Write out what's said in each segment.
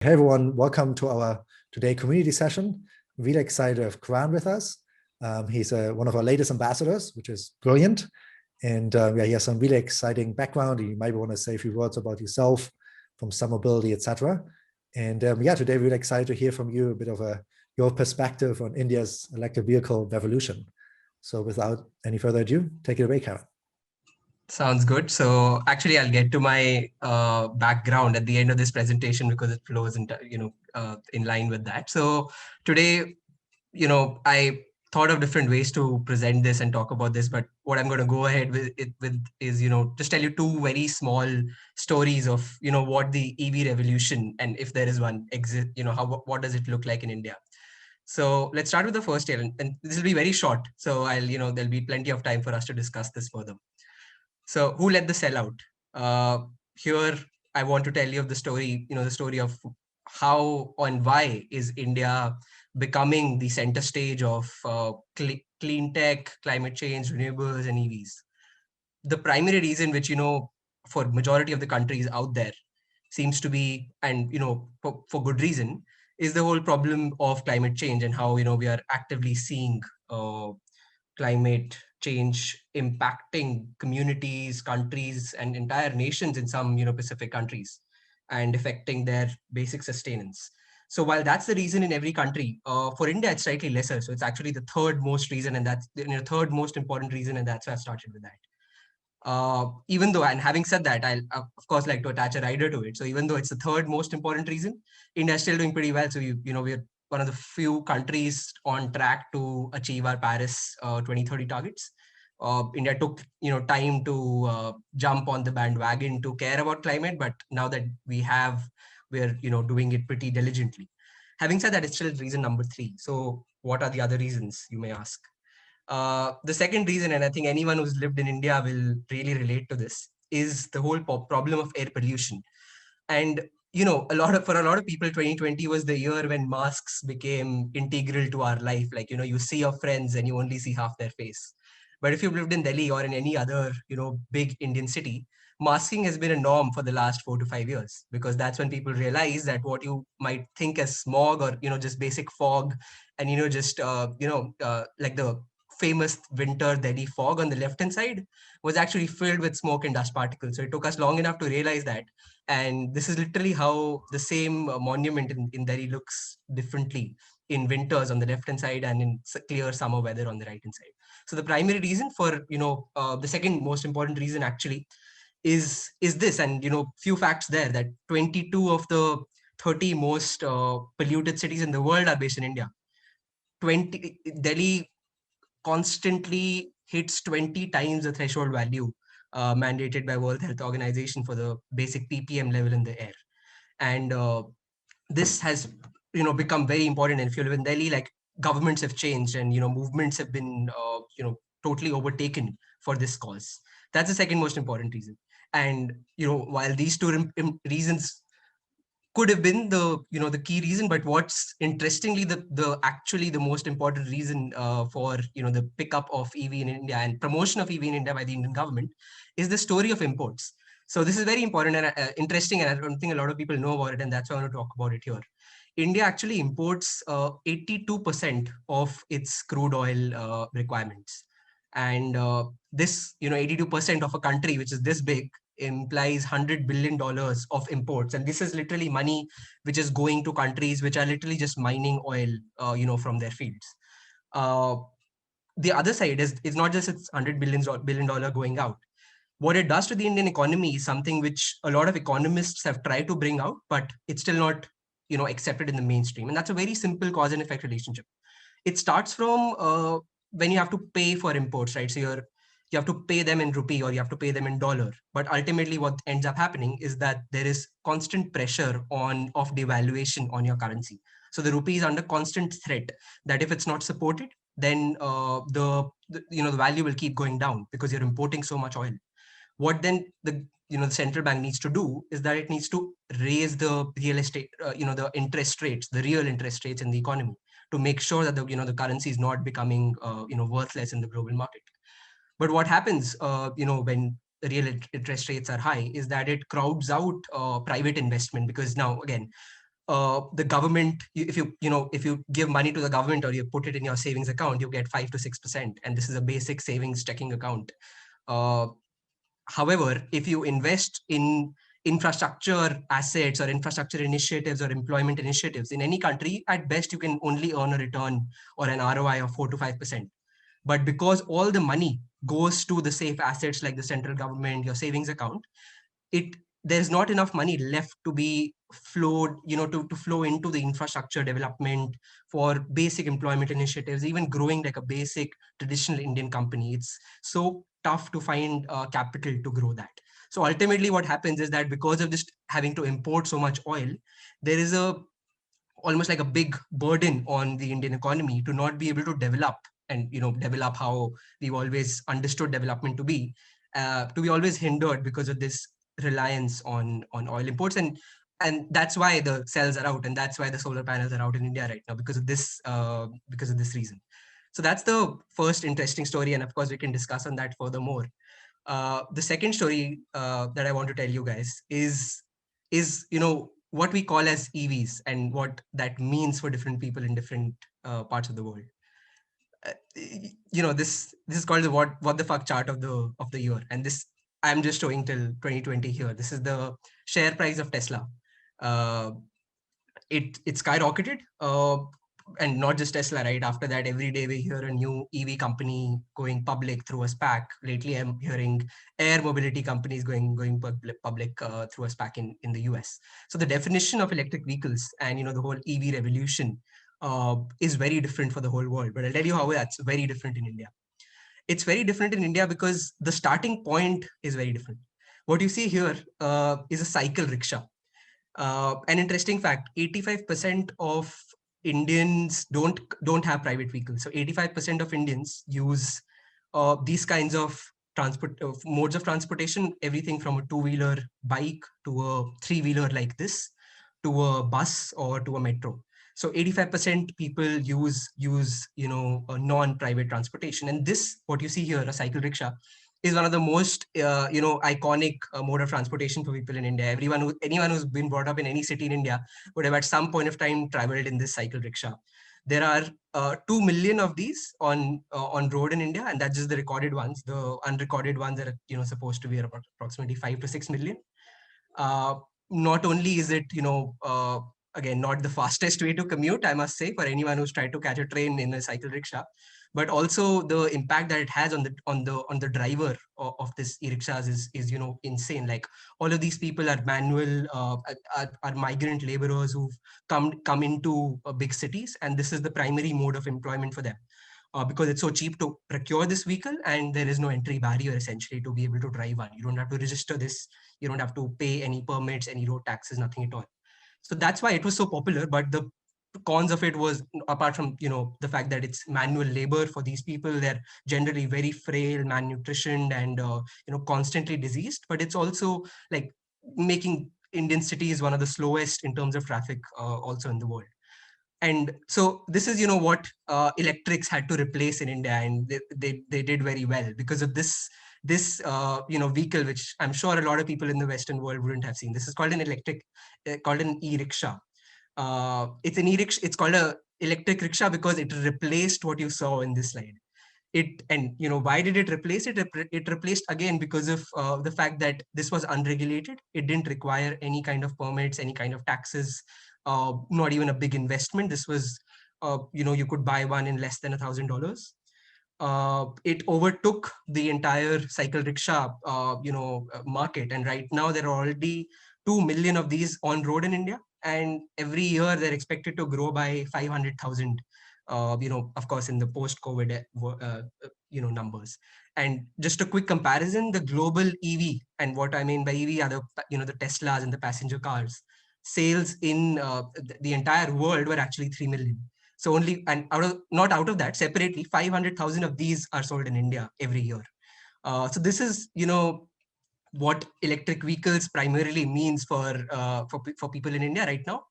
Hey everyone, welcome to our today community session. I'm really excited to have Karan with us. He's one of our latest ambassadors, which is brilliant. And yeah, he has some really exciting background. You might want to say a few words about yourself, from some mobility, etc. And yeah, today we're really excited to hear from you a bit of your perspective on India's electric vehicle revolution. So without any further ado, take it away, Karan. Sounds good. So actually, I'll get to my background at the end of this presentation because it flows in line with that. So today, I thought of different ways to present this and talk about this, but what I'm going to go ahead with is, just tell you two very small stories of, what the EV revolution, and if there is one, exist, what does it look like in India? So let's start with the first year, and this will be very short. So there'll be plenty of time for us to discuss this further. So who let the sell out? Here, I want to tell you of the story, the story of how and why is India becoming the center stage of clean tech, climate change, renewables, and EVs. The primary reason which, for majority of the countries out there seems to be, and, for good reason, is the whole problem of climate change and how, we are actively seeing climate change impacting communities, countries, and entire nations in some Pacific countries, and affecting their basic sustenance. So while that's the reason in every country, for India it's slightly lesser. So it's actually the third most reason, and that's the third most important reason, and that's why I started with that. Even though, and having said that, I'll of course like to attach a rider to it. So even though it's the third most important reason, India is still doing pretty well. So we're one of the few countries on track to achieve our Paris 2030 targets. India took time to jump on the bandwagon to care about climate, but now that we're doing it pretty diligently. Having said that, it's still reason number 3. So what are the other reasons, you may ask? The second reason, and I think anyone who's lived in India will really relate to this, is the whole problem of air pollution. And for a lot of people, 2020 was the year when masks became integral to our life. Like, you see your friends and you only see half their face. But if you've lived in Delhi or in any other, big Indian city, masking has been a norm for the last 4 to 5 years, because that's when people realize that what you might think as smog or, just basic fog, and, like the famous winter Delhi fog on the left-hand side was actually filled with smoke and dust particles. So it took us long enough to realize that. And this is literally how the same monument in Delhi looks differently in winters on the left-hand side and in clear summer weather on the right-hand side. So the primary reason for, the second most important reason actually is this. And, few facts there, that 22 of the 30 most polluted cities in the world are based in India. Delhi constantly hits 20 times the threshold value mandated by World Health Organization for the basic ppm level in the air. And this has become very important. And if you live in Delhi, like, governments have changed, and movements have been totally overtaken for this cause. That's the second most important reason. And while these two reasons could have been the key reason, but what's interestingly the actually the most important reason for the pickup of EV in India and promotion of EV in India by the Indian government is the story of imports. So this is very important and interesting, and I don't think a lot of people know about it, and that's why I want to talk about it here. India actually imports 82% of its crude oil requirements, and this 82% of a country which is this big implies $100 billion of imports. And this is literally money which is going to countries which are literally just mining oil, from their fields. The other side is not just it's $100 billion going out. What it does to the Indian economy is something which a lot of economists have tried to bring out, but it's still not, accepted in the mainstream. And that's a very simple cause and effect relationship. It starts from when you have to pay for imports, right? So you have to pay them in rupee or you have to pay them in dollar. But ultimately, what ends up happening is that there is constant pressure of devaluation on your currency. So the rupee is under constant threat that if it's not supported, then the value will keep going down because you're importing so much oil. What then the central bank needs to do is that it needs to raise the real estate, the interest rates, the real interest rates in the economy, to make sure that the currency is not becoming worthless in the global market. But what happens when the interest rates are high is that it crowds out private investment, because now again, the government, if you give money to the government or you put it in your savings account, you get 5 to 6%, and this is a basic savings checking account. However, if you invest in infrastructure assets or infrastructure initiatives or employment initiatives in any country, at best you can only earn a return or an ROI of 4 to 5%. But because all the money goes to the safe assets like the central government, your savings account, it there's not enough money left to be flowed, to flow into the infrastructure development for basic employment initiatives, even growing like a basic traditional Indian company. It's so tough to find capital to grow that. So ultimately what happens is that because of just having to import so much oil, there is a almost like a big burden on the Indian economy to not be able to develop and develop how we've always understood development to be always hindered because of this reliance on oil imports. And that's why the cells are out, and that's why the solar panels are out in India right now, because of this reason. So that's the first interesting story, and of course we can discuss on that furthermore. The second story that I want to tell you guys is what we call as EVs and what that means for different people in different parts of the world. This is called the what the fuck chart of the year, and this I'm just showing till 2020 here. This is the share price of Tesla. Uh, it skyrocketed, and not just Tesla, right? After that, every day we hear a new EV company going public through a SPAC. Lately, I'm hearing air mobility companies going public through a SPAC in the US. So the definition of electric vehicles and the whole EV revolution is very different for the whole world. But I'll tell you how that's very different in India. It's very different in India because the starting point is very different. What you see here is a cycle rickshaw. An interesting fact: 85% of Indians don't have private vehicles. So 85% of Indians use these kinds of transport modes of transportation. Everything from a two-wheeler bike to a three-wheeler like this, to a bus or to a metro. So 85% people use a non-private transportation. And this, what you see here, a cycle rickshaw, is one of the most iconic mode of transportation for people in India. Anyone who's been brought up in any city in India would have at some point of time traveled in this cycle rickshaw. There are 2 million of these on road in India, and that's just the recorded ones. The unrecorded ones are supposed to be about approximately 5 to 6 million. Not only is it again not the fastest way to commute, I must say, for anyone who's tried to catch a train in a cycle rickshaw, but also the impact that it has on the driver of this e-rickshaws is insane. Like, all of these people are manual, are migrant laborers who've come into big cities, and this is the primary mode of employment for them. Because it's so cheap to procure this vehicle, and there is no entry barrier essentially to be able to drive one. You don't have to register this, you don't have to pay any permits, any road taxes, nothing at all. So that's why it was so popular. But the cons of it was, apart from the fact that it's manual labor for these people, they're generally very frail, malnutritioned, and constantly diseased. But it's also like making Indian cities one of the slowest in terms of traffic also in the world. And so this is what electrics had to replace in India, and they did very well because of this vehicle, which I'm sure a lot of people in the Western world wouldn't have seen. This is called called an e-rickshaw. It's an e-rickshaw. It's called a electric rickshaw because it replaced what you saw in this slide. Why did it replace it? It replaced again because of the fact that this was unregulated. It didn't require any kind of permits, any kind of taxes, not even a big investment. This was, you could buy one in less than $1,000. It overtook the entire cycle rickshaw, market. And right now there are already 2 million of these on road in India. And every year they're expected to grow by 500,000, of course, in the post-COVID, numbers. And just a quick comparison, the global EV, and what I mean by EV are the Teslas and the passenger cars, sales in the entire world were actually 3 million. So only, and not out of that, separately, 500,000 of these are sold in India every year. So this is, what electric vehicles primarily means for people in India right now.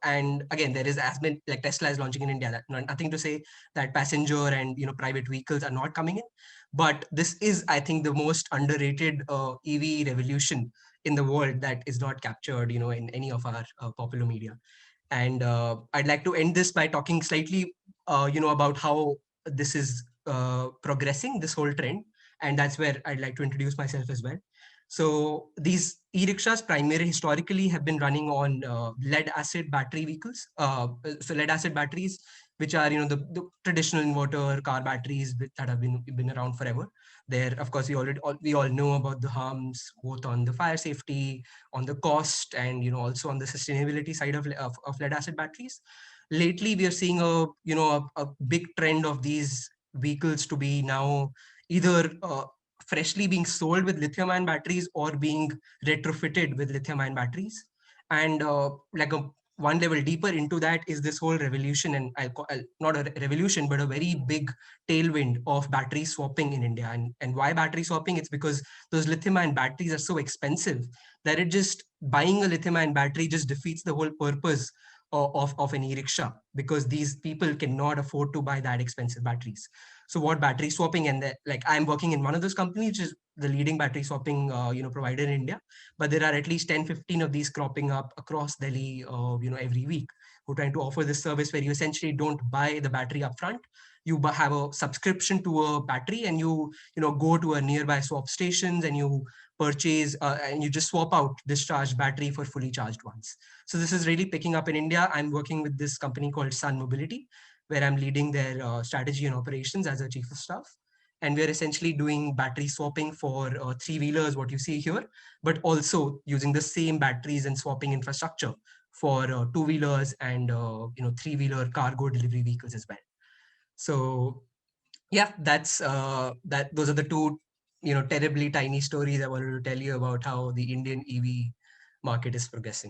And again, there is, as been like Tesla is launching in India. That nothing to say that passenger and private vehicles are not coming in, but this is, I think, the most underrated EV revolution in the world that is not captured in any of our popular media. And I'd like to end this by talking slightly, about how this is progressing, this whole trend. And that's where I'd like to introduce myself as well. So these e-rickshaws primarily historically have been running on lead acid battery vehicles. So lead acid batteries, which are the traditional inverter car batteries that have been around forever. There, of course, we all know about the harms both on the fire safety, on the cost, and also on the sustainability side of lead acid batteries. Lately, we are seeing a big trend of these vehicles to be now either freshly being sold with lithium ion batteries or being retrofitted with lithium ion batteries. And like one level deeper into that is this whole revolution, and not a revolution, but a very big tailwind of battery swapping in India. And why battery swapping? It's because those lithium ion batteries are so expensive that it just buying a lithium ion battery just defeats the whole purpose of an e-rickshaw, because these people cannot afford to buy that expensive batteries. So what battery swapping, and like I'm working in one of those companies, which is the leading battery swapping provider in India, but there are at least 10-15 of these cropping up across Delhi every week, who are trying to offer this service where you essentially don't buy the battery upfront. You have a subscription to a battery, and you go to a nearby swap stations, and you purchase and you just swap out discharged battery for fully charged ones. So this is really picking up in India. I'm working with this company called Sun Mobility, where I'm leading their strategy and operations as a chief of staff. And we're essentially doing battery swapping for three-wheelers, what you see here, but also using the same batteries and swapping infrastructure for two-wheelers and three-wheeler cargo delivery vehicles as well. So yeah, that's that. Those are the two terribly tiny stories I wanted to tell you about how the Indian EV market is progressing.